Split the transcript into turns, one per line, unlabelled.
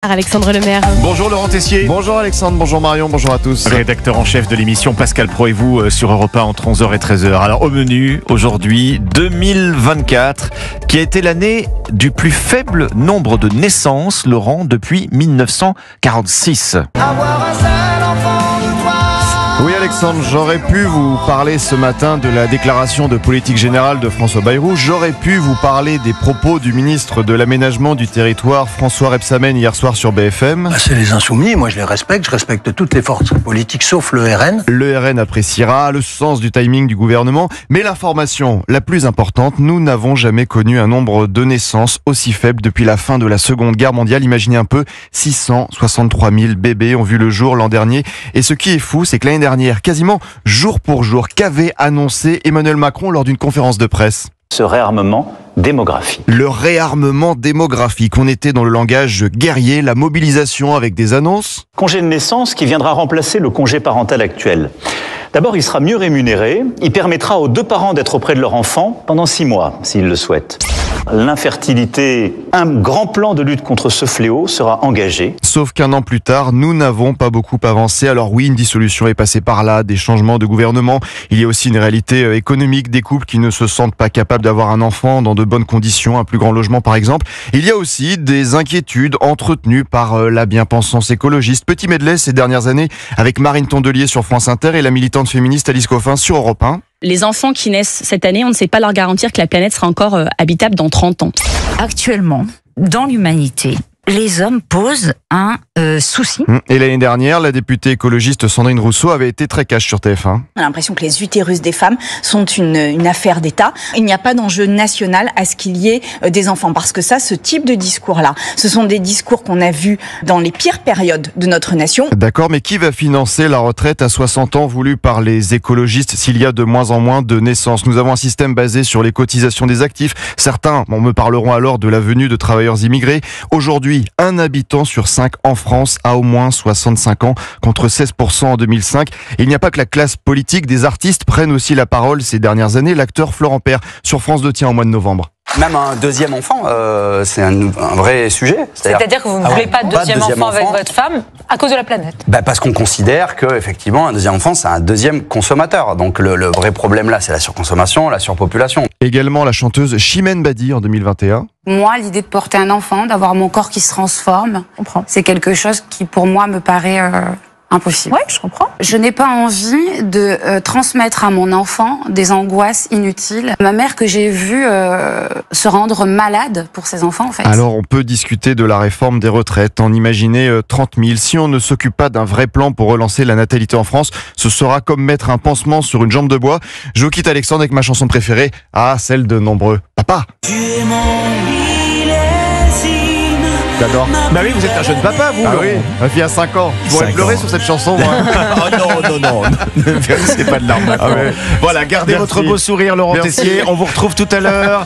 Alexandre Lemaire.
Bonjour Laurent Tessier.
Bonjour Alexandre, bonjour Marion, bonjour à tous.
Rédacteur en chef de l'émission Pascal Pro et vous sur Europe 1 entre 11h et 13h. Alors au menu aujourd'hui 2024 qui a été l'année du plus faible nombre de naissances, Laurent, depuis 1946.
Oui Alexandre, j'aurais pu vous parler ce matin de la déclaration de politique générale de François Bayrou. J'aurais pu vous parler des propos du ministre de l'aménagement du territoire François Rebsamen hier soir sur BFM.
C'est les insoumis, moi je les respecte, je respecte toutes les forces politiques sauf le RN.
Le RN appréciera le sens du timing du gouvernement, mais l'information la plus importante, nous n'avons jamais connu un nombre de naissances aussi faible depuis la fin de la Seconde Guerre mondiale. Imaginez un peu, 663 000 bébés ont vu le jour l'an dernier. Et ce qui est fou, c'est que l'année dernière, quasiment jour pour jour, qu'avait annoncé Emmanuel Macron lors d'une conférence de presse ?
Ce réarmement démographique.
Le réarmement démographique. On était dans le langage guerrier, la mobilisation avec des annonces.
Congé de naissance qui viendra remplacer le congé parental actuel. D'abord, il sera mieux rémunéré. Il permettra aux deux parents d'être auprès de leur enfant pendant 6 mois, s'ils le souhaitent. L'infertilité, un grand plan de lutte contre ce fléau sera engagé.
Sauf qu'un an plus tard, nous n'avons pas beaucoup avancé. Alors oui, une dissolution est passée par là, des changements de gouvernement. Il y a aussi une réalité économique des couples qui ne se sentent pas capables d'avoir un enfant dans de bonnes conditions, un plus grand logement par exemple. Il y a aussi des inquiétudes entretenues par la bien-pensance écologiste. Petit medley ces dernières années avec Marine Tondelier sur France Inter et la militante féministe Alice Coffin sur Europe 1.
Les enfants qui naissent cette année, on ne sait pas leur garantir que la planète sera encore habitable dans 30 ans.
Actuellement, dans l'humanité, les hommes posent un souci.
Et l'année dernière, la députée écologiste Sandrine Rousseau avait été très cash sur TF1.
On a l'impression que les utérus des femmes sont une affaire d'État. Il n'y a pas d'enjeu national à ce qu'il y ait des enfants. Parce que ce type de discours-là, ce sont des discours qu'on a vus dans les pires périodes de notre nation.
D'accord, mais qui va financer la retraite à 60 ans voulue par les écologistes s'il y a de moins en moins de naissances ? Nous avons un système basé sur les cotisations des actifs. Certains me parleront alors de la venue de travailleurs immigrés. Aujourd'hui, un habitant sur 5 en France a au moins 65 ans, contre 16% en 2005. Et il n'y a pas que la classe politique, des artistes prennent aussi la parole ces dernières années. L'acteur Florent Père sur France 2 au mois de novembre.
Même un deuxième enfant, c'est un vrai sujet.
C'est-à-dire que vous ne voulez pas de deuxième enfant avec votre femme à cause de la planète ?
Parce qu'on considère qu'effectivement, un deuxième enfant, c'est un deuxième consommateur. Donc le vrai problème là, c'est la surconsommation, la surpopulation.
Également la chanteuse Chimène Badi en 2021.
Moi, l'idée de porter un enfant, d'avoir mon corps qui se transforme, c'est quelque chose qui pour moi me paraît impossible.
Oui, je comprends.
Je n'ai pas envie de transmettre à mon enfant des angoisses inutiles. Ma mère que j'ai vue se rendre malade pour ses enfants, en fait.
Alors on peut discuter de la réforme des retraites, en imaginer 30 000. Si on ne s'occupe pas d'un vrai plan pour relancer la natalité en France, ce sera comme mettre un pansement sur une jambe de bois. Je vous quitte Alexandre avec ma chanson préférée, celle de nombreux papas. J'adore.
Bah oui, vous êtes un jeune papa, vous.
Ah oui, ma fille a 5 ans. Je pourrais pleurer sur cette chanson, moi.
Oh non, c'est pas de larmes. Voilà, gardez
Merci.
votre beau sourire, Laurent
Merci.
Tessier. On vous retrouve tout à l'heure.